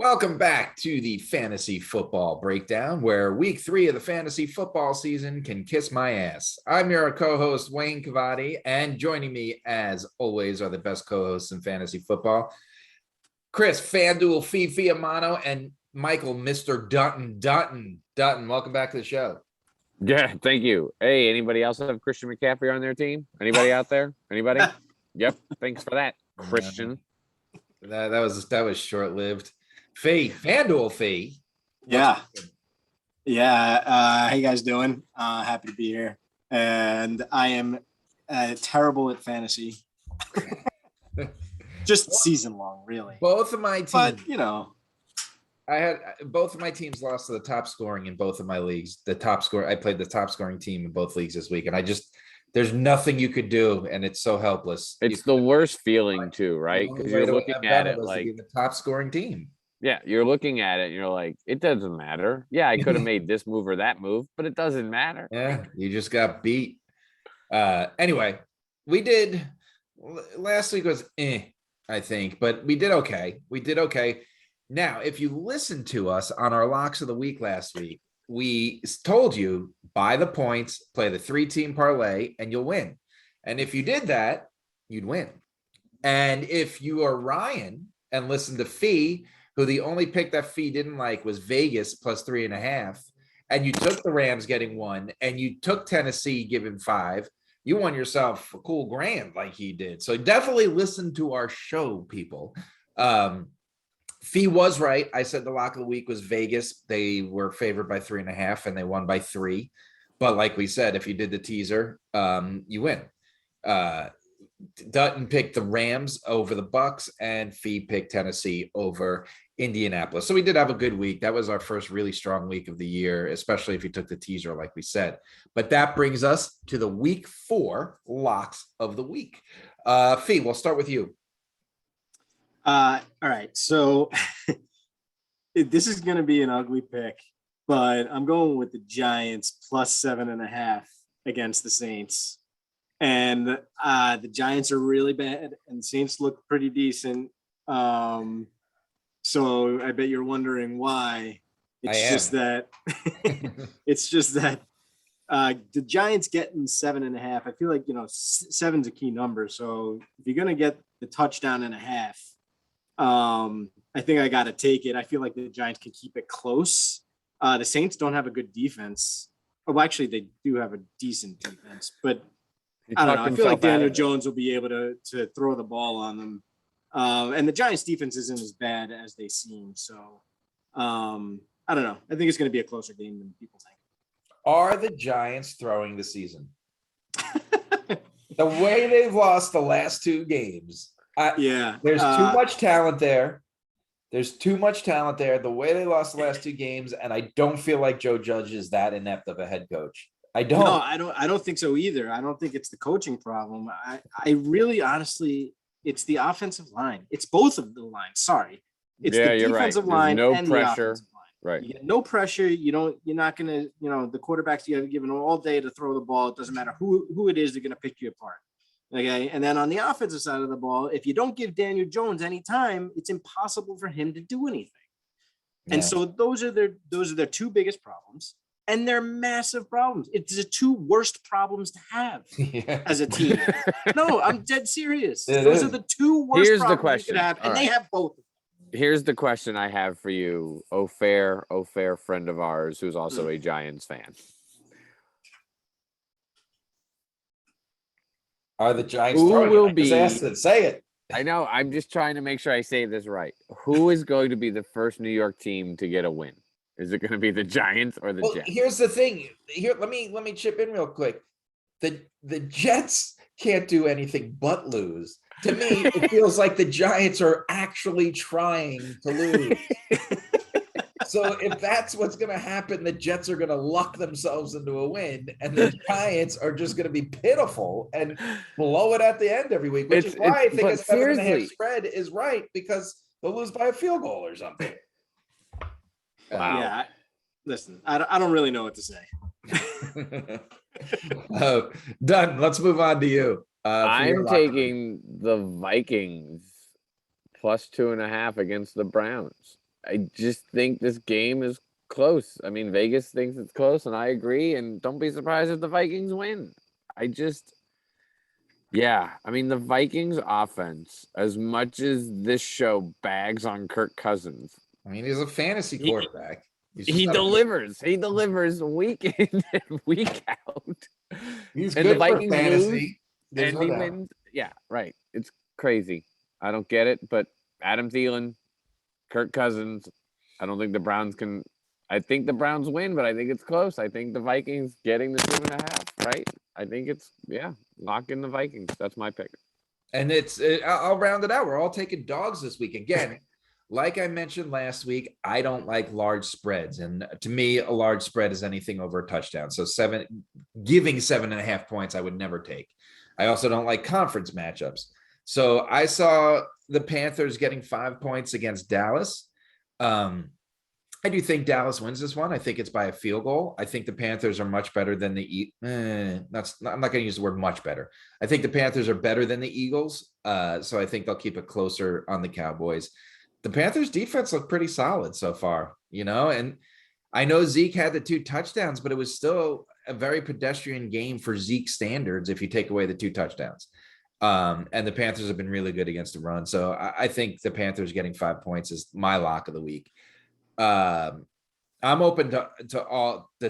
Welcome back to the Fantasy Football Breakdown, where week 3 of the fantasy football season can kiss my ass. I'm your co-host, Wayne Cavati, and joining me, as always, are the best co-hosts in fantasy football, Chris, Fanduel Fee Fiamano, and Michael, Mr. Dunton. Dunton, welcome back to the show. Yeah, thank you. Hey, anybody else have Christian McCaffrey on their team? Anybody out there? Anybody? Yep. Thanks for that, Christian. That was short-lived. Fanduel Fee. Yeah. How you guys doing? Happy to be here. And I am terrible at fantasy. Just season long, really. Both of my teams. But, I had both of my teams lost to the top scoring in both of my leagues. I played the top scoring team in both leagues this week, and there's nothing you could do, and it's so helpless. It's the worst feeling too, right? Because you're looking at it like the top scoring team. Yeah, you're looking at it and you're like, it doesn't matter. Yeah, I could have made this move or that move, but it doesn't matter. Yeah, you just got beat. Anyway, we did last week was I think, but we did okay. Now, if you listened to us on our locks of the week last week, we told you buy the points, play the 3-team parlay, and you'll win. And if you did that, you'd win. And if you are Ryan and listened to Fee, who the only pick that Fee didn't like was Vegas plus 3.5, and you took the Rams getting 1, and you took Tennessee giving 5, you won yourself a cool grand like he did. So definitely listen to our show, people. Fee was right. I said the lock of the week was Vegas. They were favored by 3.5 and they won by 3. But like we said, if you did the teaser, you win. Dutton picked the Rams over the Bucks and Fee picked Tennessee over Indianapolis. So we did have a good week. That was our first really strong week of the year, especially if you took the teaser, like we said. But that brings us to the week 4 locks of the week. Fee, we'll start with you. All right. So this is going to be an ugly pick, but I'm going with the Giants plus 7.5 against the Saints. And the Giants are really bad and the Saints look pretty decent. So I bet you're wondering why. It's just that the Giants getting 7.5. I feel like, 7's a key number. So if you're going to get the touchdown and a half, I think I got to take it. I feel like the Giants can keep it close. The Saints don't have a good defense. Oh, actually, they do have a decent defense, but I don't know. I feel like Daniel Jones will be able to throw the ball on them. And the Giants defense isn't as bad as they seem. So I don't know. I think it's going to be a closer game than people think. Are the Giants throwing the season? The way they've lost the last 2 games. There's too much talent there. The way they lost the last 2 games, and I don't feel like Joe Judge is that inept of a head coach. I don't think so either. I don't think it's the coaching problem. I really honestly, it's the offensive line. It's both of the lines. Sorry. It's the defensive line and the offensive line. Right. You get no pressure. You're not gonna, the quarterbacks you have given all day to throw the ball. It doesn't matter who it is, they're gonna pick you apart. Okay. And then on the offensive side of the ball, if you don't give Daniel Jones any time, it's impossible for him to do anything. Yeah. And so those are their 2 biggest problems, and they're massive problems. It's the 2 worst problems to have as a team. No, I'm dead serious. Those are the 2 worst Here's problems the question. You could have, and they have both. Here's the question I have for you, oh fair friend of ours who's also a Giants fan. Are the Giants Who throwing? will be? Say it. I know. I'm just trying to make sure I say this right. Who is going to be the first New York team to get a win? Is it going to be the Giants or the Jets? Here's the thing. Here, let me chip in real quick. The Jets can't do anything but lose. To me, it feels like the Giants are actually trying to lose. So if that's what's going to happen, the Jets are going to luck themselves into a win, and the Giants are just going to be pitiful and blow it at the end every week, which is why I think a 7.5 spread is right, because they'll lose by a field goal or something. Wow. Yeah. Listen, I don't really know what to say. Done. Let's move on to you. I'm taking the Vikings plus 2.5 against the Browns. just think this game is close. I mean, Vegas thinks it's close, and I agree. And don't be surprised if the Vikings win. Yeah, I mean, the Vikings offense, as much as this show bags on Kirk Cousins, I mean, he's a fantasy quarterback. he delivers. He delivers week in and week out. He's And good the for Vikings fantasy. lose, There's and no he doubt. wins. Yeah, right. It's crazy. I don't get it, but Adam Thielen, Kirk Cousins, I don't think the Browns can. I think the Browns win, but I think it's close. I think the Vikings getting the 2.5, right? I think it's, lock in the Vikings. That's my pick. And I'll round it out. We're all taking dogs this week. Again, like I mentioned last week, I don't like large spreads. And to me, a large spread is anything over a touchdown. So giving 7.5 points, I would never take. I also don't like conference matchups. So I saw the Panthers getting 5 points against Dallas. I do think Dallas wins this one. I think it's by a field goal. I think the Panthers are much better than I'm not going to use the word much better. I think the Panthers are better than the Eagles. So I think they'll keep it closer on the Cowboys. The Panthers defense looked pretty solid so far, and I know Zeke had the 2 touchdowns, but it was still a very pedestrian game for Zeke standards if you take away the 2 touchdowns. And the Panthers have been really good against the run. So I think the Panthers getting 5 points is my lock of the week. I'm open to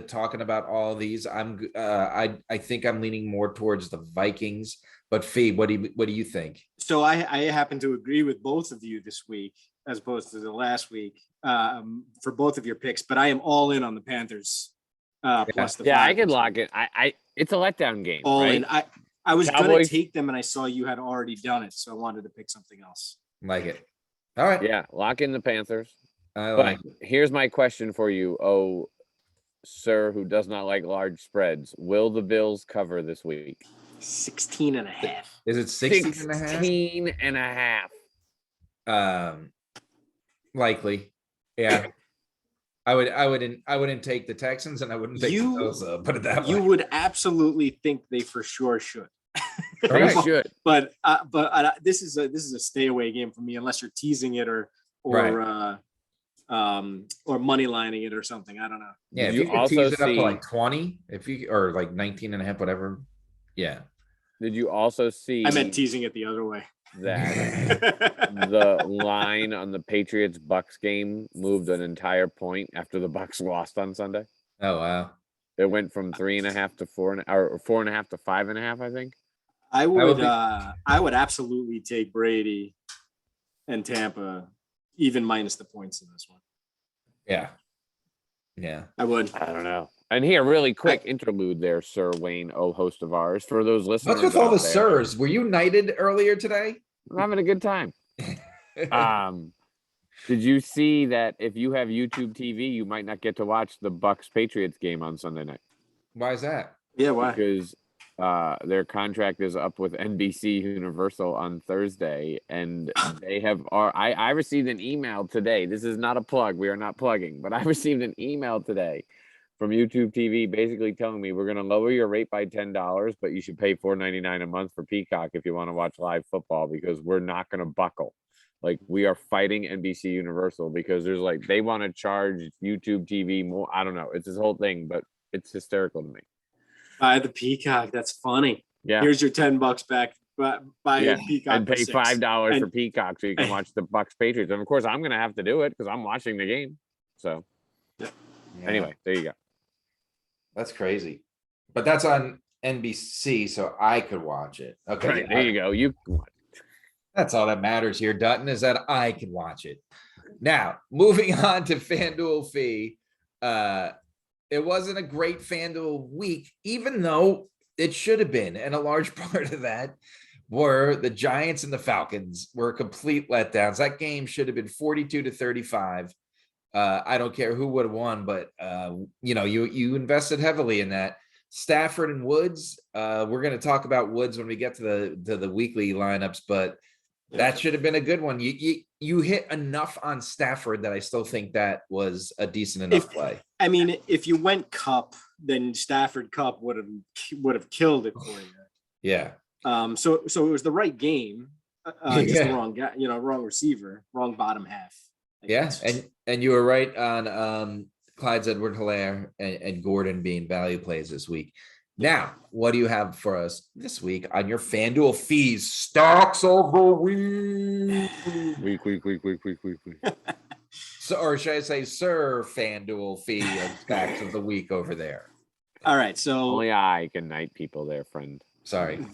talking about all of these. I think I'm leaning more towards the Vikings, but Fee, what do you think? So I happen to agree with both of you this week, as opposed to the last week, for both of your picks, but I am all in on the Panthers. Plus the 5. I could lock it. It's a letdown game. All right? in. I was going Cowboys. to take them, and I saw you had already done it, so I wanted to pick something else. Like it. All right. Yeah, lock in the Panthers. But here's my question for you, oh, sir, who does not like large spreads. Will the Bills cover this week? 16.5. Is it 16.5? 16.5. Likely. Yeah. I wouldn't take the Texans, and I wouldn't take the Bills, put it that way. You would absolutely think they for sure should. They should. But this is a stay away game for me, unless you're teasing it or money lining it or something. I don't know. Yeah, if you you could also tease it up to see- like 20, or like 19.5, whatever. Yeah. Did you also see I meant teasing it the other way. that the line on the Patriots Bucks game moved an entire point after the Bucks lost on Sunday? Oh wow. It went from 3.5 to 4, or 4.5 to 5.5, I think. I would absolutely take Brady and Tampa, even minus the points in this one. Yeah. Yeah. I would. I don't know. And here, really quick interlude there, Sir Wayne, host of ours. For those listeners, What's with all the out there, sirs? Were you knighted earlier today? I'm having a good time. Did you see that if you have YouTube TV, you might not get to watch the Bucks Patriots game on Sunday night? Why is that? Yeah, why? Because their contract is up with NBC Universal on Thursday, and they have. I received an email today. This is not a plug. We are not plugging, but I received an email today from YouTube TV basically telling me we're going to lower your rate by $10, but you should pay $4.99 a month for Peacock if you want to watch live football, because we're not going to buckle. Like, we are fighting NBC Universal because there's they want to charge YouTube TV more. I don't know. It's this whole thing, but it's hysterical to me. Buy the Peacock. That's funny. Yeah. Here's your $10 back. Buy Peacock and pay $5 for Peacock so you can watch the Bucks Patriots. And of course, I'm going to have to do it because I'm watching the game. So, Anyway, there you go. That's crazy. But that's on NBC, so I could watch it. Okay. Right, there you go. That's all that matters here, Dunton, is that I can watch it. Now, moving on to Fanduel Fee. It wasn't a great Fanduel week, even though it should have been. And a large part of that were the Giants and the Falcons were complete letdowns. That game should have been 42-35. I don't care who would have won, but you invested heavily in that. Stafford and Woods. We're going to talk about Woods when we get to the weekly lineups, but that should have been a good one. You hit enough on Stafford that I still think that was a decent enough play. I mean, if you went Cup, then Stafford Cup would have killed it for you. Yeah. So it was the right game. Just the wrong guy, wrong receiver, wrong bottom half. Yeah, and you were right on Clyde's Edward-Helaire and Gordon being value plays this week. Now, what do you have for us this week on your FanDuel fees stocks of the week? Week. So, or should I say, Sir FanDuel fee and stocks of the week over there? All right, so Only I can knight people there, friend. Sorry.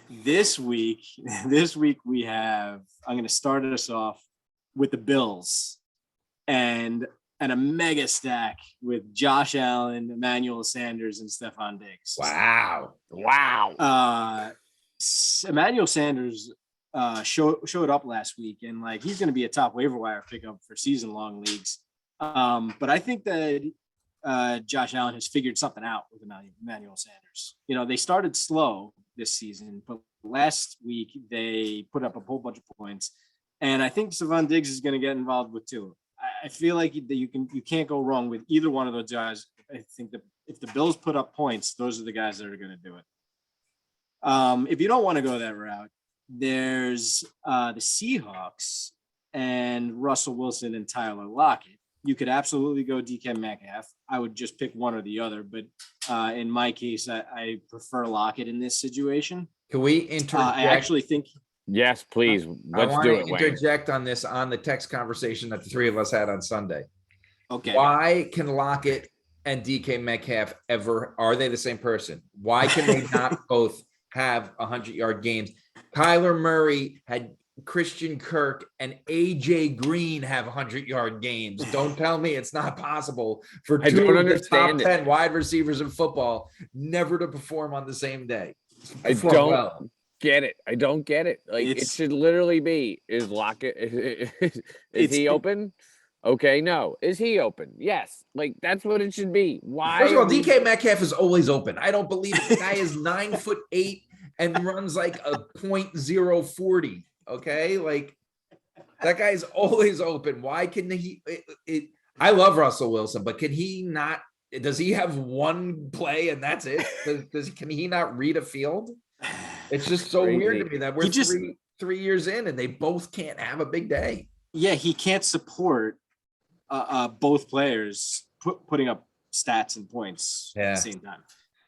This week we have. I'm going to start us off with the Bills and a mega stack with Josh Allen, Emmanuel Sanders, and Stephon Diggs. Wow. Emmanuel Sanders showed up last week, and like he's going to be a top waiver wire pickup for season-long leagues. But I think that Josh Allen has figured something out with Emmanuel Sanders. You know, they started slow this season, but last week they put up a whole bunch of points, and I think Stephon Diggs is going to get involved with two. I feel like you can't go wrong with either one of those guys. I think that if the Bills put up points, those are the guys that are going to do it. If you don't want to go that route, there's the Seahawks and Russell Wilson and Tyler Lockett. You could absolutely go DK Metcalf. I would just pick one or the other, but in my case, I prefer Lockett in this situation. Can we interject? I actually think. Yes, please. Let's do it. Interject on this on the text conversation that the three of us had on Sunday. Okay. Why can Lockett and DK Metcalf are they the same person? Why can they not both have 100-yard games? Kyler Murray had Christian Kirk and AJ Green have 100-yard games. Don't tell me it's not possible for two of the top 10 wide receivers in football never to perform on the same day. I don't get it. I don't get it. Like it should literally be, is Lockett is he open? Okay, no. Is he open? Yes. Like that's what it should be. Why? First of all, DK Metcalf is always open. I don't believe it. The guy is 9'8" and runs like a .040. Okay, like that guy's always open. Why can he? I love Russell Wilson, but can he not? Does he have one play and that's it? Can he not read a field? It's just so weird to me that we're just 3 years in and they both can't have a big day. Yeah, he can't support both players putting up stats and points at the same time.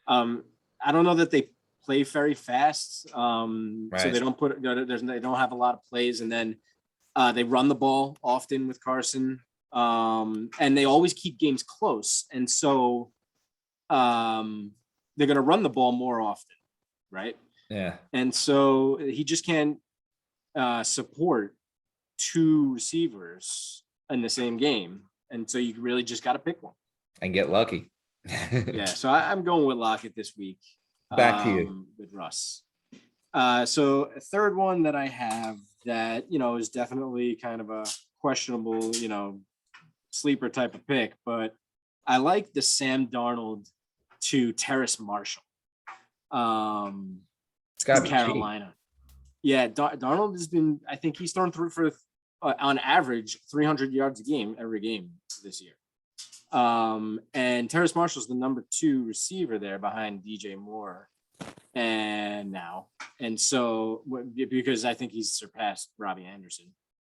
I don't know that they play very fast, so they don't they don't have a lot of plays, and then they run the ball often with Carson, and they always keep games close, and so they're going to run the ball more often, right? Yeah, and so he just can't support two receivers in the same game, and so you really just got to pick one and get lucky. Yeah, so I'm going with Lockett this week. Back to you with Russ. So a third one that I have that, is definitely kind of a questionable, sleeper type of pick, but I like the Sam Darnold to Terrace Marshall. It's got to be Carolina. Cheap. Yeah, Darnold has been, I think he's thrown through for on average 300 yards a game every game this year. And Terrace Marshall's the number 2 receiver there behind DJ Moore and so because I think he's surpassed Robbie Anderson.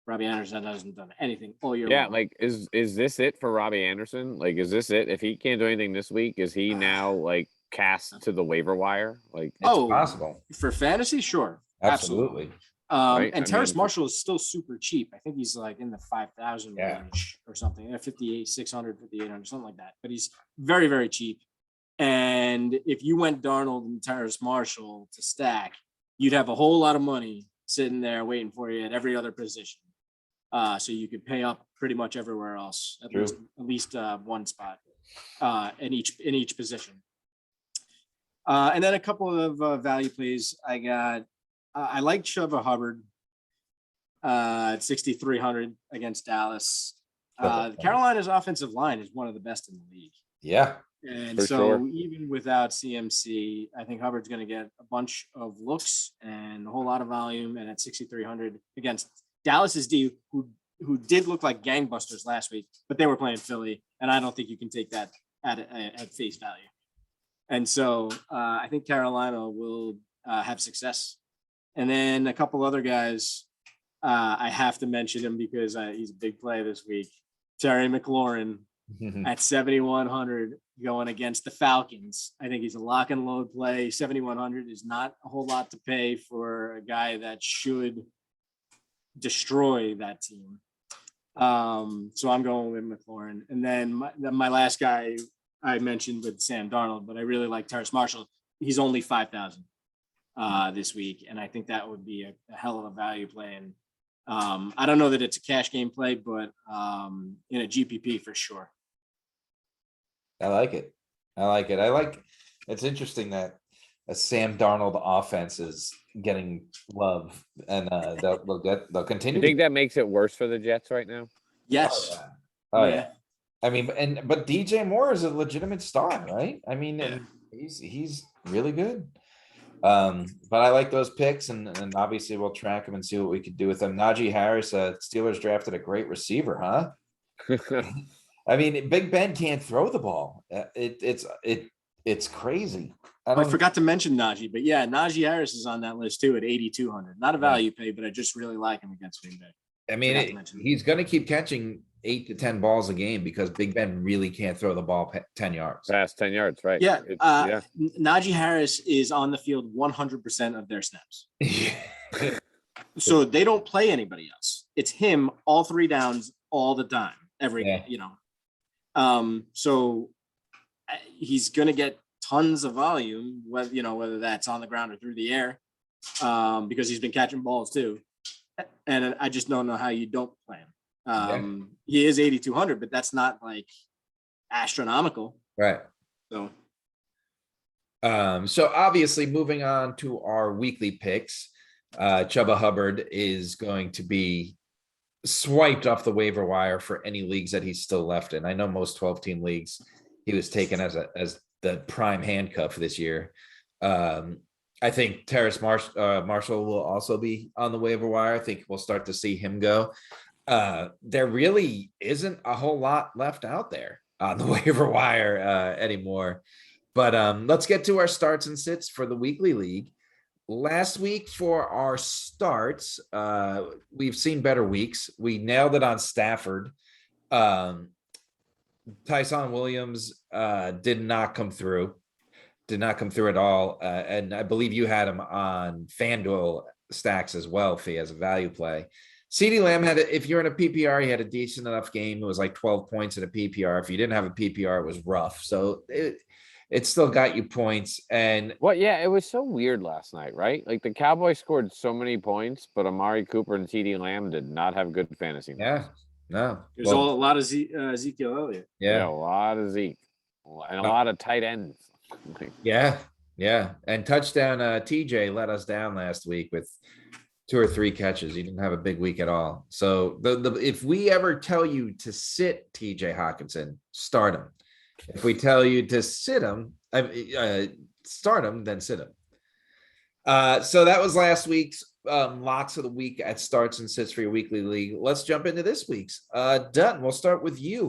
Robbie Anderson hasn't done anything all year long. Like is this it for Robbie Anderson? Like, is this it? If he can't do anything this week, is he now like cast to the waiver wire? Like, it's possible for fantasy, sure, absolutely. Right? And Terrace Marshall is still super cheap. I think he's like in the 5,000 range or something, 5,600, 5,800, something like that. But he's very, very cheap. And if you went Darnold and Terrace Marshall to stack, you'd have a whole lot of money sitting there waiting for you at every other position. So you could pay up pretty much everywhere else, at least one spot in each position. And then a couple of value plays I got. I like Chuba Hubbard at 6,300 against Dallas. Carolina's offensive line is one of the best in the league. Yeah. And so even without CMC, I think Hubbard's going to get a bunch of looks and a whole lot of volume. And at 6,300 against Dallas's D, who did look like gangbusters last week, but they were playing Philly. And I don't think you can take that at face value. And so I think Carolina will have success. And then a couple other guys I have to mention him because he's a big play this week. Terry McLaurin at 7,100 going against the Falcons. I think he's a lock and load play. 7,100 is not a whole lot to pay for a guy that should destroy that team. So I'm going with McLaurin. And then my last guy I mentioned with Sam Darnold, but I really like Terrace Marshall. He's only 5,000 this week. And I think that would be a hell of a value play. And I don't know that it's a cash game play, but in a GPP for sure. I like it. It's interesting that a Sam Darnold offense is getting love, and they'll continue. You think that makes it worse for the Jets right now? Yes. Oh yeah. I mean, but DJ Moore is a legitimate star, right? I mean, and he's really good. But I like those picks, and obviously we'll track them and see what we could do with them. Naji Harris, Steelers drafted a great receiver, huh? I mean, Big Ben can't throw the ball. It's crazy. I forgot to mention Naji, but yeah, Naji Harris is on that list too at 8,200. Not a value pay, but I just really like him against Green Bay. I mean, he's going to keep catching 8 to 10 balls a game because Big Ben really can't throw the ball 10 yards. Past 10 yards, right? Yeah. Naji Harris is on the field 100% of their snaps. So they don't play anybody else. It's him all 3 downs all the time, every game, So he's going to get tons of volume, whether that's on the ground or through the air, because he's been catching balls too. And I just don't know how you don't play him. He is 8,200, but that's not like astronomical. Right. So obviously moving on to our weekly picks, Chuba Hubbard is going to be swiped off the waiver wire for any leagues that he's still left in. I know most 12-team leagues he was taken as the prime handcuff this year. I think Terrace Marshall will also be on the waiver wire. I think we'll start to see him go. There really isn't a whole lot left out there on the waiver wire anymore. But let's get to our starts and sits for the weekly league. Last week for our starts, we've seen better weeks. We nailed it on Stafford. Tyson Williams did not come through at all. And I believe you had him on FanDuel stacks as well, Fee, as a value play. CeeDee Lamb if you're in a PPR, he had a decent enough game. It was like 12 points in a PPR. If you didn't have a PPR, it was rough. So it still got you points. And it was so weird last night, right? Like the Cowboys scored so many points, but Amari Cooper and CeeDee Lamb did not have good fantasy numbers. No. There's a lot of Ezekiel Elliott. Yeah, a lot of Zeke and a lot of tight ends. Yeah. And touchdown TJ let us down last week with 2 or 3 catches. He didn't have a big week at all. So if we ever tell you to sit TJ Hawkinson, start him. If we tell you to sit him, start him, then sit him. So that was last week's locks of the week at starts and sits for your weekly league. Let's jump into this week's. Dunton, we'll start with you.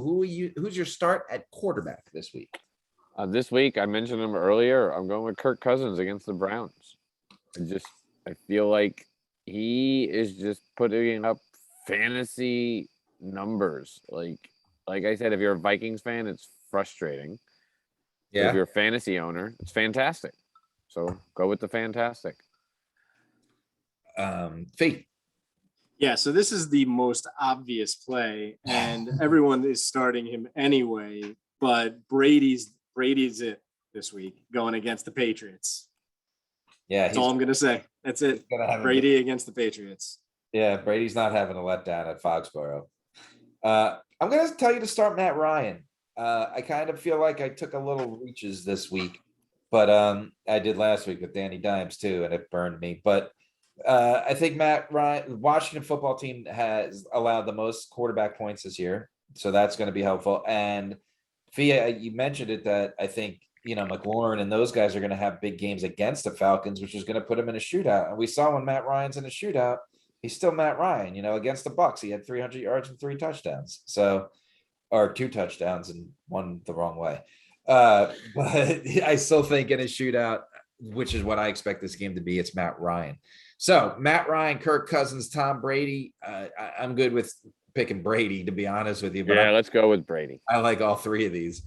Who's your start at quarterback this week? This week, I mentioned him earlier. I'm going with Kirk Cousins against the Browns. I feel like he is just putting up fantasy numbers. Like I said, if you're a Vikings fan, it's frustrating. Yeah. If you're a fantasy owner, it's fantastic. So go with the fantastic. Fee. Yeah, so this is the most obvious play, and everyone is starting him anyway. But Brady's it this week, going against the Patriots. Yeah, that's all I'm gonna say. That's it. Brady against the Patriots. Yeah, Brady's not having a letdown at Foxborough. I'm gonna tell you to start Matt Ryan. I kind of feel like I took a little reaches this week, but I did last week with Danny Dimes too, and it burned me. But I think Matt Ryan, the Washington football team, has allowed the most quarterback points this year, so that's going to be helpful. And Fia, you mentioned it that I think Mclaurin and those guys are going to have big games against the Falcons, which is going to put him in a shootout. And we saw when Matt Ryan's in a shootout, he's still Matt Ryan. Against the Bucs, he had 300 yards and 3 touchdowns. Or 2 touchdowns and one the wrong way. But I still think in a shootout, which is what I expect this game to be, it's Matt Ryan. So Matt Ryan, Kirk Cousins, Tom Brady. I'm good with picking Brady, to be honest with you. But Yeah, let's go with Brady. I like all three of these.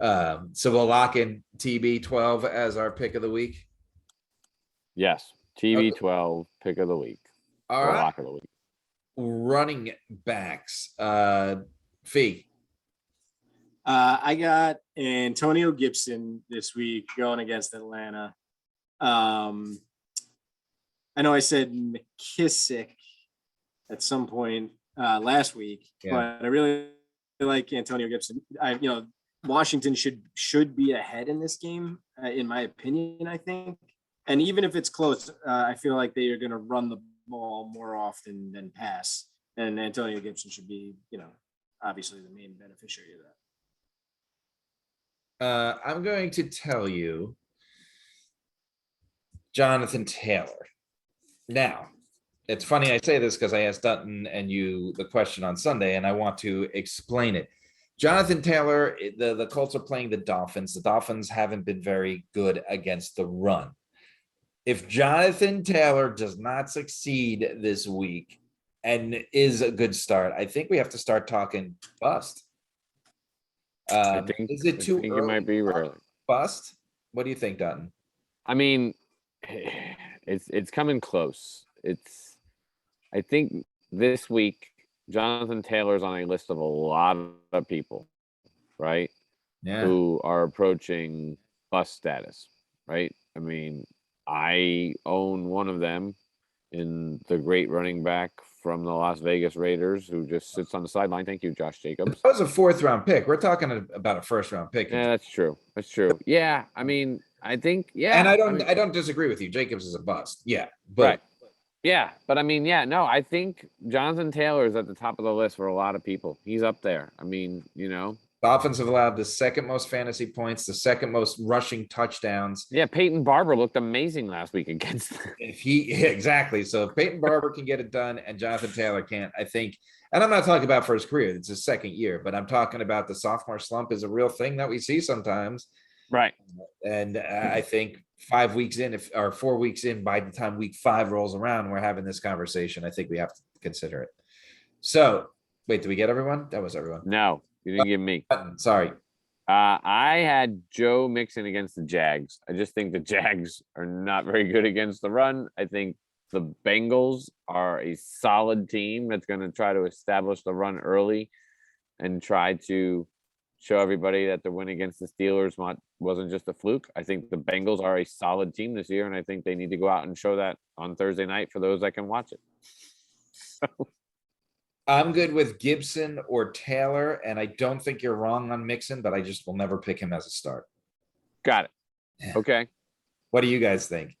So we'll lock in TB12 as our pick of the week. Yes, TB12 pick of the week. All or right. lock of the week. Running backs. Fee. I got Antonio Gibson this week going against Atlanta. I know I said McKissick at some point last week, but I really like Antonio Gibson. Washington should be ahead in this game, in my opinion, I think. And even if it's close, I feel like they are going to run the ball more often than pass. And Antonio Gibson should be, obviously the main beneficiary of that. I'm going to tell you Jonathan Taylor. Now, it's funny I say this because I asked Dunton and you the question on Sunday, and I want to explain it. Jonathan Taylor, the Colts are playing the Dolphins. The Dolphins haven't been very good against the run. If Jonathan Taylor does not succeed this week and is a good start, I think we have to start talking bust. I think it might be early. Bust? What do you think, Dunton? I mean, it's coming close. I think this week Jonathan Taylor's on a list of a lot of people, right? Yeah. Who are approaching bust status, right? I mean, I own one of them in the great running back from the Las Vegas Raiders who just sits on the sideline. Thank you, Josh Jacobs. That was a 4th round pick. We're talking about a 1st round pick. Yeah, that's true. That's true. Yeah, I mean, I think, yeah. And I don't disagree with you. Jacobs is a bust. Yeah. But right. Yeah, but I mean, yeah, no, I think Jonathan Taylor is at the top of the list for a lot of people. He's up there. I mean, Dolphins have allowed the 2nd most fantasy points, the 2nd most rushing touchdowns. Yeah, Peyton Barber looked amazing last week against them. Exactly. So if Peyton Barber can get it done and Jonathan Taylor can't, I think, and I'm not talking about for his career, it's his 2nd year, but I'm talking about the sophomore slump is a real thing that we see sometimes. Right. And I think 5 weeks in, or 4 weeks in, by the time week 5 rolls around, we're having this conversation. I think we have to consider it. So wait, did we get everyone? That was everyone. No, you didn't give me. Sorry. I had Joe Mixon against the Jags. I just think the Jags are not very good against the run. I think the Bengals are a solid team that's going to try to establish the run early and try to show everybody that the win against the Steelers wasn't just a fluke. I think the Bengals are a solid team this year, and I think they need to go out and show that on Thursday night for those that can watch it. I'm good with Gibson or Taylor, and I don't think you're wrong on Mixon, but I just will never pick him as a start. Got it. Yeah. Okay. What do you guys think?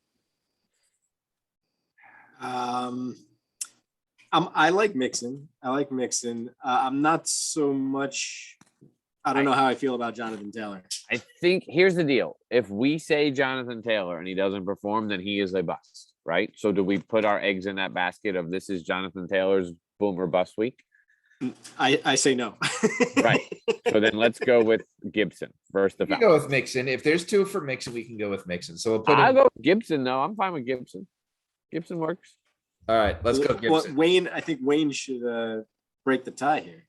I like Mixon. I'm not so much. I don't know how I feel about Jonathan Taylor. I think here's the deal. If we say Jonathan Taylor and he doesn't perform, then he is a bust, right? So do we put our eggs in that basket of this is Jonathan Taylor's boom or bust week? I say no. Right. So then let's go with Gibson versus the Falcons. Go with Mixon. If there's 2 for Mixon, we can go with Mixon. So we'll I'll go with Gibson though. I'm fine with Gibson. Gibson works. All right, let's go Gibson. I think Wayne should break the tie here.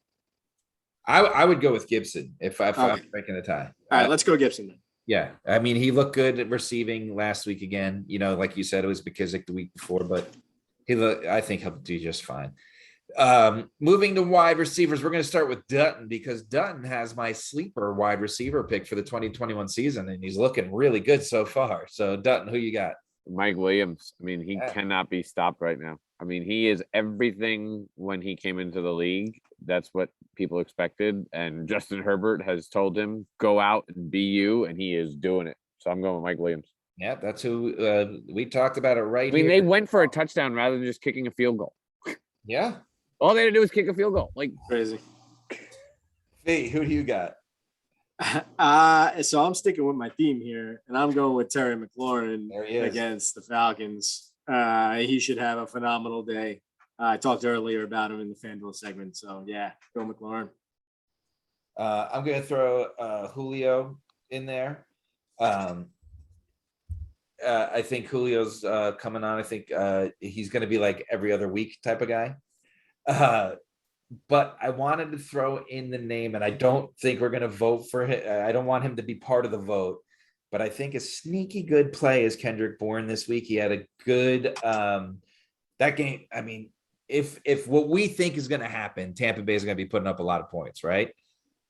I would go with Gibson if I'm breaking the tie. All right, let's go Gibson then. Yeah, I mean, he looked good at receiving last week again. Like you said, it was McKissick the week before, but I think he'll do just fine. Moving to wide receivers, we're going to start with Dunton because Dunton has my sleeper wide receiver pick for the 2021 season, and he's looking really good so far. So Dunton, who you got? Mike Williams. I mean, he cannot be stopped right now. I mean, he is everything when he came into the league. That's what people expected. And Justin Herbert has told him, go out and be you, and he is doing it. So I'm going with Mike Williams. Yeah, that's who we talked about it right here. They went for a touchdown rather than just kicking a field goal. Yeah. All they had to do was kick a field goal. Like crazy. Hey, who do you got? So I'm sticking with my theme here, and I'm going with Terry McLaurin against the Falcons. He should have a phenomenal day. I talked earlier about him in the Fanduel segment, so yeah, go McLaurin. I'm going to throw Julio in there. I think Julio's coming on. I think he's going to be like every other week type of guy. But I wanted to throw in the name, and I don't think we're going to vote for him. I don't want him to be part of the vote, but I think a sneaky good play is Kendrick Bourne this week. He had a good that game. I mean, if what we think is going to happen, Tampa Bay is going to be putting up a lot of points, right?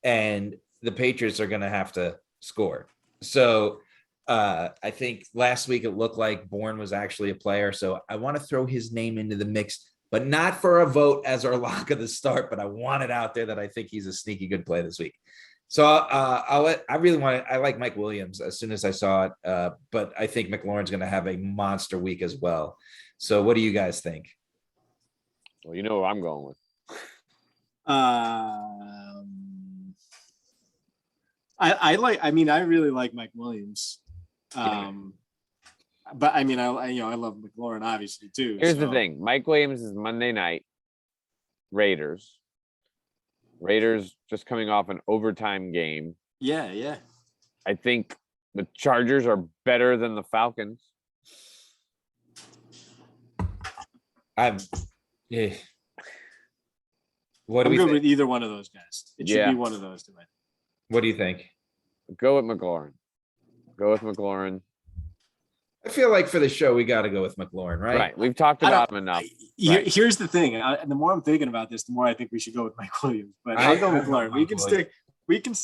And the Patriots are going to have to score. So I think last week it looked like Bourne was actually a player. So I want to throw his name into the mix, but not for a vote as our lock of the start, but I want it out there that I think he's a sneaky good play this week. So I like Mike Williams as soon as I saw it, but I think McLaurin's going to have a monster week as well. So what do you guys think? Well, you know what I'm going with. I really like Mike Williams. But I mean, I love Mclaurin obviously too. Here's the thing. Mike Williams is Monday night. Raiders just coming off an overtime game. Yeah. I think the Chargers are better than the Falcons. Yeah. I'm good with either one of those guys. It should be one of those to win. What do you think? Go with McLaurin. I feel like for the show, we got to go with McLaurin, right? Right. We've talked about him enough. Here's the thing. And the more I'm thinking about this, the more I think we should go with Mike Williams. But I'll go with McLaurin. We can.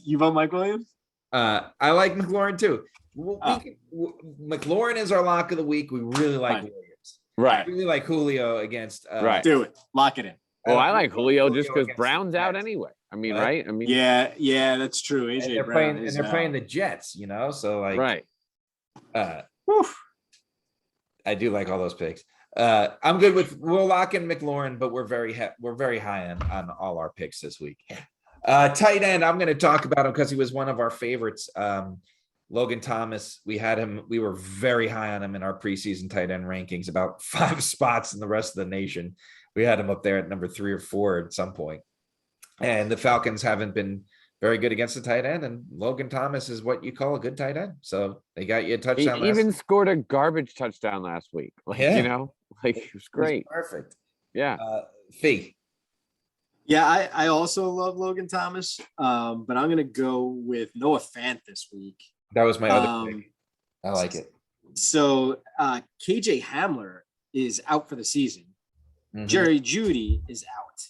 You vote Mike Williams? I like McLaurin too. McLaurin is our lock of the week. We really like Williams. Right. I really like Julio against. Right. Do it. Lock it in. Oh, I like Julio just because Brown's out anyway. I mean, right? I mean, yeah, that's true. AJ Brown they're playing the Jets, so like, right. I do like all those picks. I'm good with. We'll lock in McLaurin, but we're very high on all our picks this week. Tight end, I'm going to talk about him because he was one of our favorites. Logan Thomas, we were very high on him in our preseason tight end rankings, about 5 spots in the rest of the nation. We had him up there at number 3 or 4 at some point. And the Falcons haven't been very good against the tight end, and Logan Thomas is what you call a good tight end. So they got you a touchdown. He even scored a garbage touchdown last week. It was great. It was perfect. Yeah. Fee. Yeah, I also love Logan Thomas, but I'm going to go with Noah Fant this week. That was my other pick. I like it. So KJ Hamler is out for the season. Mm-hmm. Jerry Jeudy is out.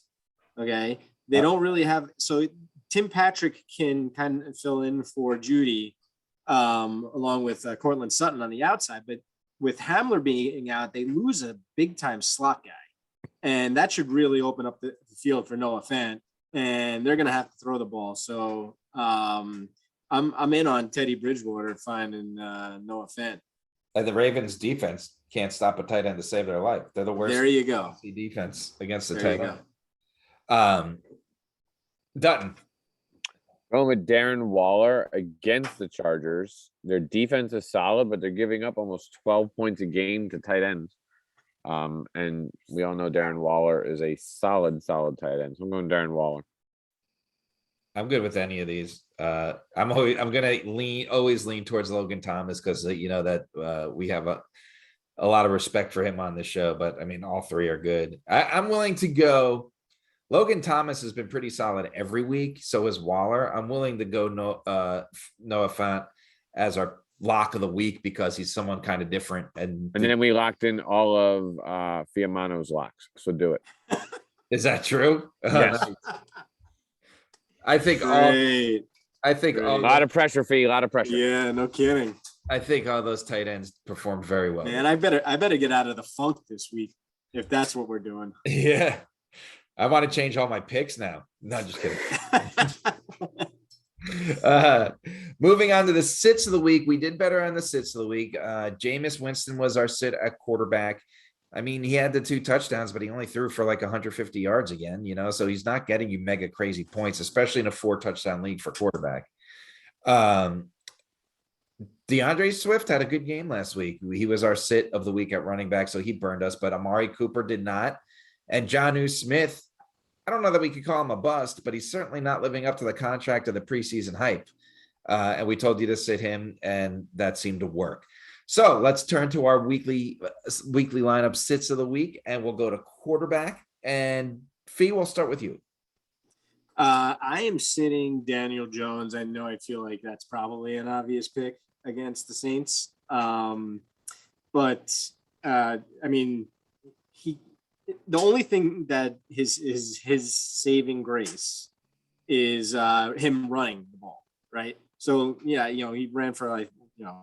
Okay. They don't really have, so Tim Patrick can kind of fill in for Jeudy along with Cortland Sutton on the outside. But with Hamler being out, they lose a big time slot guy. And that should really open up the field for Noah Fant. And they're going to have to throw the ball. So I'm in on Teddy Bridgewater finding Noah Fant. And the Ravens defense can't stop a tight end to save their life. They're the worst. There you go. Defense against the tight end. Dunton. Going with Darren Waller against the Chargers. Their defense is solid, but they're giving up almost 12 points a game to tight ends. And we all know Darren Waller is a solid tight end. So I'm going Darren Waller. I'm good with any of these. I'm gonna always lean towards Logan Thomas because that we have a lot of respect for him on this show. But I mean, all 3 are good. I'm willing to go. Logan Thomas has been pretty solid every week. So is Waller. I'm willing to go Noah Fant as our lock of the week because he's someone kind of different. And then we locked in all of Fiamano's locks. So do it. Is that true? Yes. I think a lot of pressure, Fee. A lot of pressure. Yeah, no kidding. I think all those tight ends performed very well. Man, I better get out of the funk this week if that's what we're doing. Yeah. I want to change all my picks now. No, just kidding. Moving on to the sits of the week. We did better on the sits of the week. Jameis Winston was our sit at quarterback. I mean, he had the 2 touchdowns, but he only threw for like 150 yards again, so he's not getting you mega crazy points, especially in a 4 touchdown league for quarterback. Deandre Swift had a good game last week. He was our sit of the week at running back, so he burned us, but Amari Cooper did not. And Jonnu Smith, I don't know that we could call him a bust, but he's certainly not living up to the contract of the preseason hype. And we told you to sit him, and that seemed to work. So let's turn to our weekly lineup sits of the week, and we'll go to quarterback. And Fee, we'll start with you. I am sitting Daniel Jones. I know I feel like that's probably an obvious pick against the Saints. But I mean, the only thing that his saving grace is him running the ball, right? So yeah, he ran for like a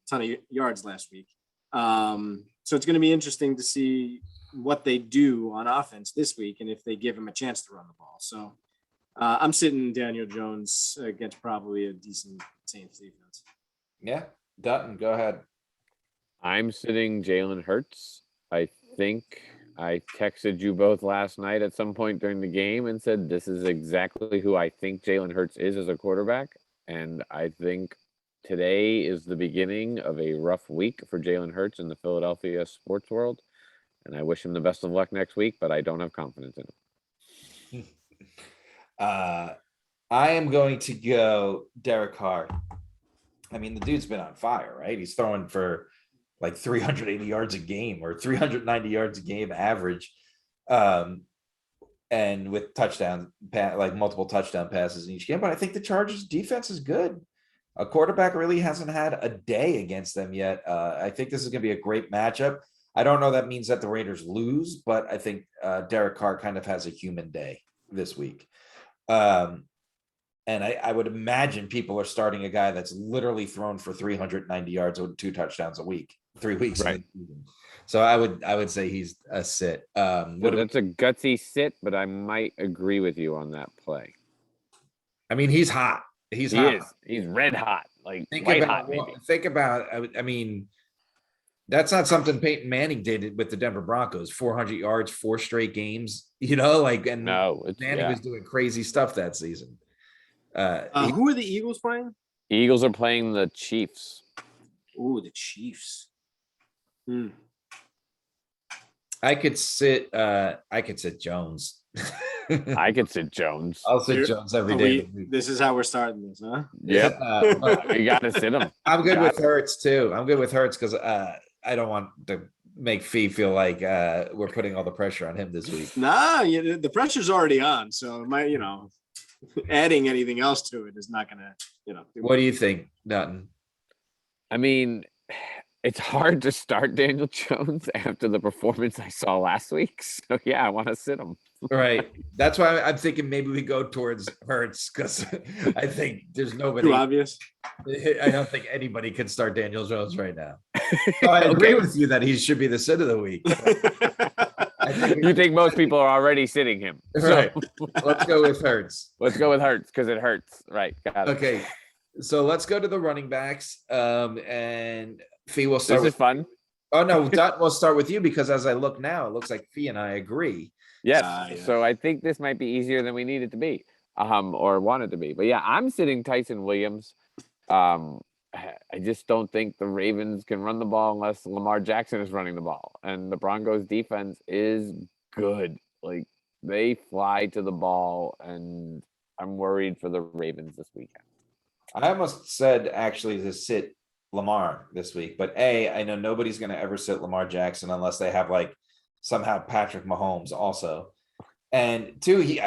ton of yards last week. So it's going to be interesting to see what they do on offense this week and if they give him a chance to run the ball. So I'm sitting Daniel Jones against probably a decent Saints defense. Yeah, Dutton, go ahead. I'm sitting Jalen Hurts. I think I texted you both last night at some point during the game and said this is exactly who I think Jalen Hurts is as a quarterback. And I think today is the beginning of a rough week for Jalen Hurts in the Philadelphia sports world. And I wish him the best of luck next week, but I don't have confidence in him. I am going to go Derek Carr. I mean, the dude's been on fire, right? He's throwing for like 380 yards a game or 390 yards a game average. And with like multiple touchdown passes in each game. But I think the Chargers defense is good. A quarterback really hasn't had a day against them yet. I think this is going to be a great matchup. I don't know that means that the Raiders lose, but I think Derek Carr kind of has a human day this week. And I would imagine people are starting a guy that's literally thrown for 390 yards or 2 touchdowns a week, 3 weeks. Right. So I would say he's a sit. That's a gutsy sit, but I might agree with you on that play. I mean, he's hot. He's red hot, like think about. I mean, that's not something Peyton Manning did with the Denver Broncos. 400 yards, 4 straight games. Manning was doing crazy stuff that season. Who are the Eagles playing? Eagles are playing the Chiefs. Ooh, the Chiefs. I could sit Jones. I could sit Jones. I'll sit Jones every day. This is how we're starting this, huh? Yeah. You got to sit him. I'm good with Hurts too. I'm good with Hurts because I don't want to make Fee feel like we're putting all the pressure on him this week. Nah, the pressure's already on. So adding anything else to it is not gonna, What do you think, Dunton? I mean, it's hard to start Daniel Jones after the performance I saw last week. So yeah, I want to sit him. Right. That's why I'm thinking maybe we go towards Hurts because I think there's nobody. Too obvious. I don't think anybody can start Daniel Jones right now. So I agree with you that he should be the sit of the week. You think most people are already sitting him. Right. Let's go with Hurts. Let's go with Hurts because it hurts. Right. Got it. Okay. So let's go to the running backs. And Fee will start. This is fun. Oh no, we'll start with you because as I look now, it looks like Fee and I agree. Yes. Yeah. So I think this might be easier than we need it to be, or want it to be. But yeah, I'm sitting Tyson Williams. I just don't think the Ravens can run the ball unless Lamar Jackson is running the ball. And the Broncos defense is good. Like they fly to the ball, and I'm worried for the Ravens this weekend. I almost said actually to sit Lamar this week, but I know nobody's going to ever sit Lamar Jackson unless they have like somehow Patrick Mahomes also. And 2,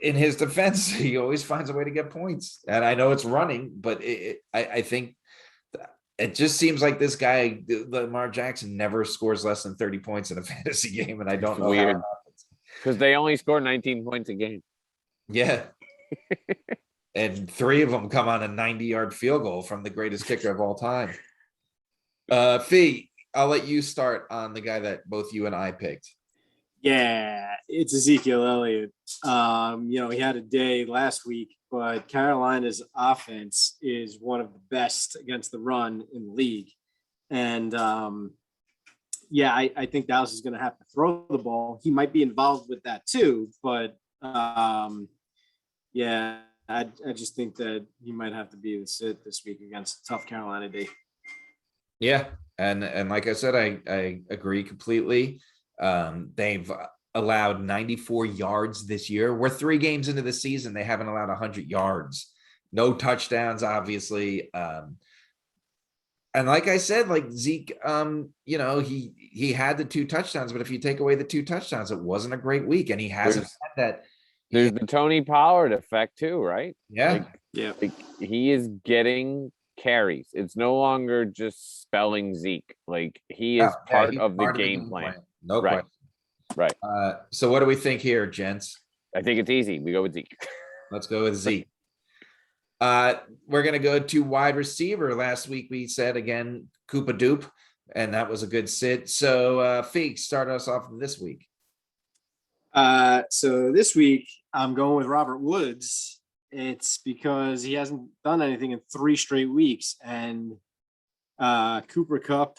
in his defense, he always finds a way to get points. And I know it's running, but I think it just seems like this guy, Lamar Jackson, never scores less than 30 points in a fantasy game. And I don't know weird because they only score 19 points a game. Yeah. And 3 of them come on a 90-yard field goal from the greatest kicker of all time. Fee, I'll let you start on the guy that both you and I picked. Yeah, it's Ezekiel Elliott. He had a day last week, but Carolina's offense is one of the best against the run in the league. And I think Dallas is going to have to throw the ball. He might be involved with that too, but I just think that he might have to be the sit this week against a tough Carolina D. Yeah, and like I said, I agree completely. They've allowed 94 yards this year. We're 3 games into the season. They haven't allowed 100 yards. No touchdowns, obviously. I And like I said, like Zeke, he had the 2 touchdowns, but if you take away the 2 touchdowns, it wasn't a great week, and he hasn't had that. There's the Tony Pollard effect too, right? Yeah, Like he is getting carries. It's no longer just spelling Zeke. Like he is part he's of the part of game plan. No Right. question. Right. So what do we think here, gents? I think it's easy. We go with Zeke. Let's go with Zeke. We're gonna go to wide receiver. Last week we said again Koopa Doop, and that was a good sit. So Fee, start us off this week. So this week I'm going with Robert Woods. It's because he hasn't done anything in 3 straight weeks, and Cooper Kupp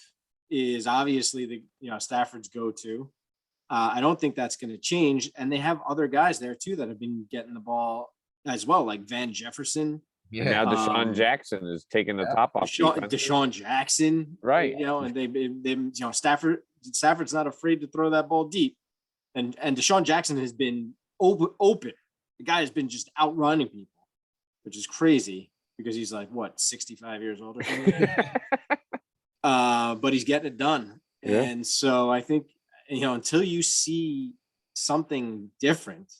is obviously Stafford's go-to. I don't think that's going to change, and they have other guys there too that have been getting the ball as well, like Van Jefferson. Yeah. And now Deshaun Jackson is taking the top off. Deshaun Jackson, right? And they Stafford's not afraid to throw that ball deep, and Deshaun Jackson has been open. The guy has been just outrunning people, which is crazy because he's like 65 years old or something. But he's getting it done, and so I think until you see something different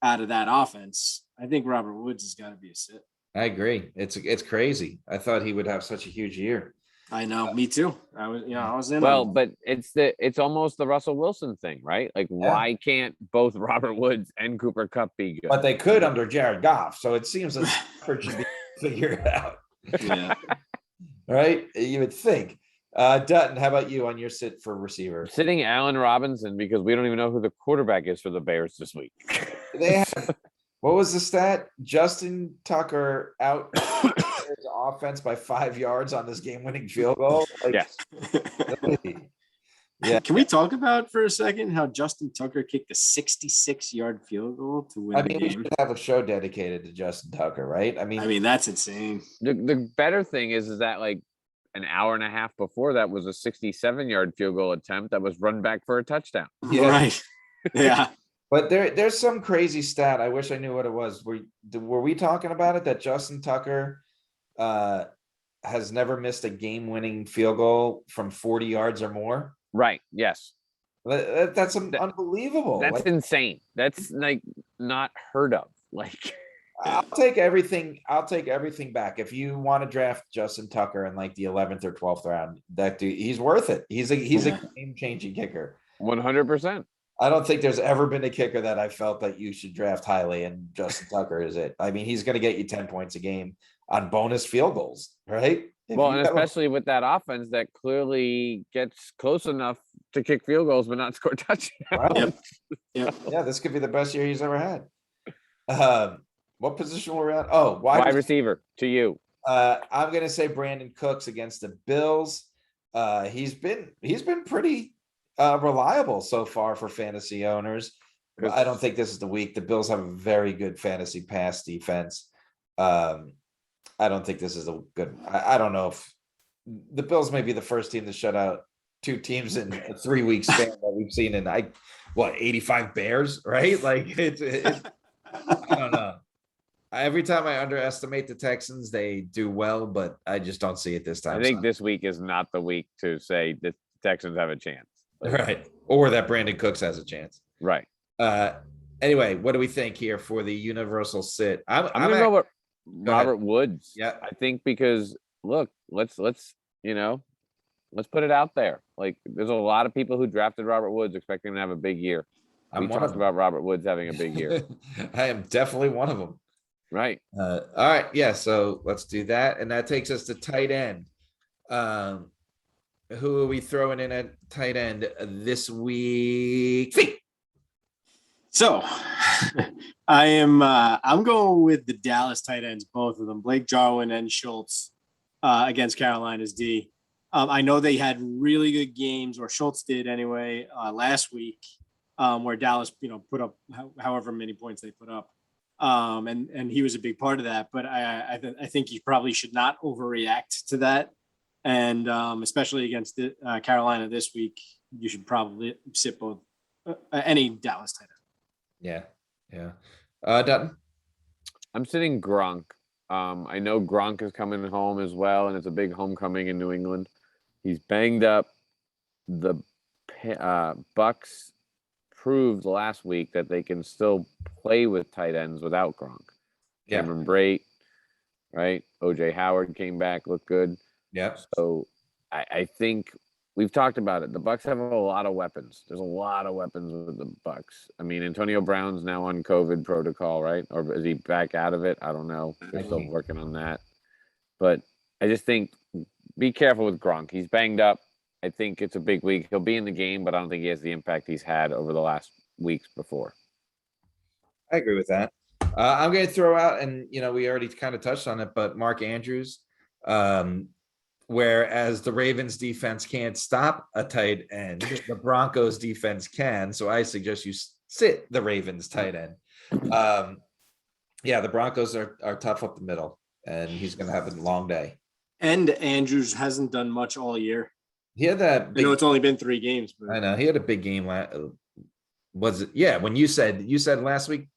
out of that offense, I think Robert Woods has got to be a sit. I agree. It's crazy. I thought he would have such a huge year. I know, me too. I was in. Well, but it's almost the Russell Wilson thing, right? Like, why can't both Robert Woods and Cooper Kupp be good? But they could under Jared Goff, so it seems like Stafford should be figured out. Yeah. Right? You would think. Dutton, how about you on your sit for receiver? Sitting Allen Robinson because we don't even know who the quarterback is for the Bears this week. They have, what was the stat? Justin Tucker out his offense by 5 yards on this game-winning field goal. Yes. Yeah. Can we talk about for a second how Justin Tucker kicked a 66-yard field goal to win the game? We should have a show dedicated to Justin Tucker, right? I mean, that's insane. The better thing is that like an hour and a half before that was a 67-yard field goal attempt that was run back for a touchdown. Yeah. Right. Yeah. But there's some crazy stat. I wish I knew what it was. Were we talking about it that Justin Tucker has never missed a game-winning field goal from 40 yards or more? Right. Yes. That's unbelievable. That's insane. That's like not heard of. Like, I'll take everything back. If you want to draft Justin Tucker in like the 11th or 12th round, that dude, he's worth it. He's a game-changing kicker. 100%. I don't think there's ever been a kicker that I felt that you should draft highly, and Justin Tucker is it. I mean, he's going to get you 10 points a game on bonus field goals, right? And especially with that offense that clearly gets close enough to kick field goals but not score touchdowns. Right. Yep. Yeah, this could be the best year he's ever had. What position were we on? Oh, wide receiver to you. I'm going to say Brandon Cooks against the Bills. He's been pretty reliable so far for fantasy owners. I don't think this is the week. The Bills have a very good fantasy pass defense. I don't think this is a good. I don't know if the Bills may be the first team to shut out 2 teams in a 3-week span that we've seen in 85 Bears, right? Like it's I don't know. Every time I underestimate the Texans, they do well, but I just don't see it this time. I think this week is not the week to say the Texans have a chance. Right. Or that Brandon Cooks has a chance. Right. Anyway, what do we think here for the universal sit? I'm gonna go with Robert Woods. Yeah. I think because look, let's put it out there. Like there's a lot of people who drafted Robert Woods expecting him to have a big year. We talked about Robert Woods having a big year. I am definitely one of them. Right. All right. Yeah. So let's do that. And that takes us to tight end. Who are we throwing in at tight end this week? So I'm going with the Dallas tight ends, both of them, Blake Jarwin and Schultz, against Carolina's D. I know they had really good games, or Schultz did anyway, last week, where Dallas, put up however many points they put up. And he was a big part of that, but I think you probably should not overreact to that. And especially against Carolina this week, you should probably sit both any Dallas tight end. Yeah. Dutton? I'm sitting Gronk I know Gronk is coming home as well, and it's a big homecoming in New England. He's banged up. The Bucks proved last week that they can still play with tight ends without Gronk. Yeah. Cameron Brate, right? OJ Howard came back, looked good. Yep. So I think we've talked about it. The Bucks have a lot of weapons. There's a lot of weapons with the Bucks. I mean, Antonio Brown's now on COVID protocol, right? Or is he back out of it? I don't know. They're still working on that. But I just think be careful with Gronk. He's banged up. I think it's a big week. He'll be in the game, but I don't think he has the impact he's had over the last weeks before. I agree with that. I'm going to throw out, and we already kind of touched on it, but Mark Andrews, whereas the Ravens defense can't stop a tight end, the Broncos defense can. So I suggest you sit the Ravens tight end. The Broncos are tough up the middle, and he's going to have a long day. And Andrews hasn't done much all year. He had that. I know it's only been 3 games, but I know he had a big game. Was it? Yeah, when you said last week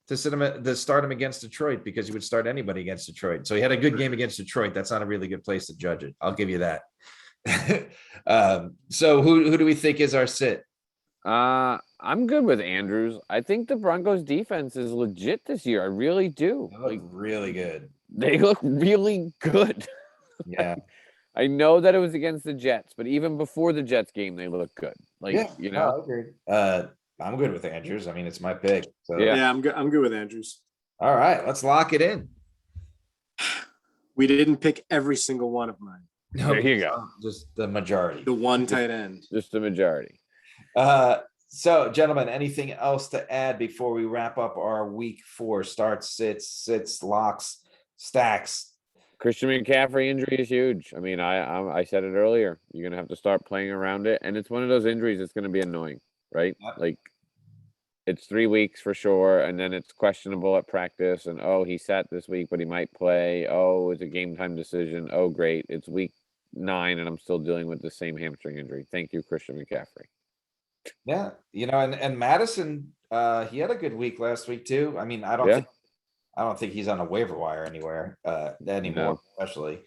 to start him against Detroit, because you would start anybody against Detroit. So he had a good game against Detroit. That's not a really good place to judge it. I'll give you that. So who do we think is our sit? I'm good with Andrews. I think the Broncos defense is legit this year. I really do. They look really good. They look really good. Yeah. I know that it was against the Jets, but even before the Jets game, they look good. I agree. I'm good with Andrews. I mean, it's my pick. So yeah, I'm good. I'm good with Andrews. All right, let's lock it in. We didn't pick every single one of mine. No, there you go. Just the majority. The one tight end. Just the majority. So, gentlemen, anything else to add before we wrap up our week 4 starts, sits, locks, stacks? Christian McCaffrey injury is huge. I mean, I said it earlier. You're going to have to start playing around it. And it's one of those injuries that's going to be annoying, right? Yep. Like, it's 3 weeks for sure. And then it's questionable at practice. And, he sat this week, but he might play. It's a game time decision. Great. It's week 9, and I'm still dealing with the same hamstring injury. Thank you, Christian McCaffrey. Yeah. And Madison, he had a good week last week, too. I mean, I don't think he's on a waiver wire anywhere anymore, especially.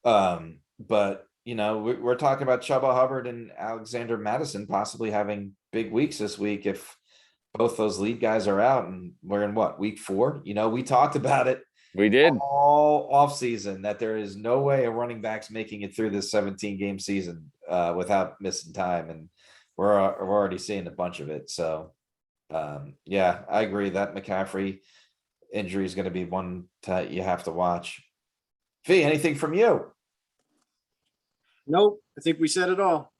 But we're talking about Chuba Hubbard and Alexander Madison possibly having big weeks this week if both those lead guys are out, and we're in week 4. We talked about it. We did all off season that there is no way a running back's making it through this 17-game season without missing time, and we're already seeing a bunch of it. So I agree that McCaffrey injury is going to be one that you have to watch. Fee, anything from you? Nope. I think we said it all.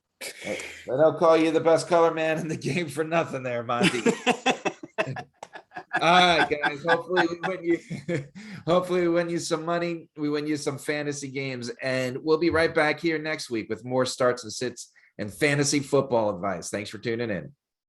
I don't call you the best color man in the game for nothing there, Monty. All right, guys. Hopefully we win you some money. We win you some fantasy games, and we'll be right back here next week with more starts and sits and fantasy football advice. Thanks for tuning in.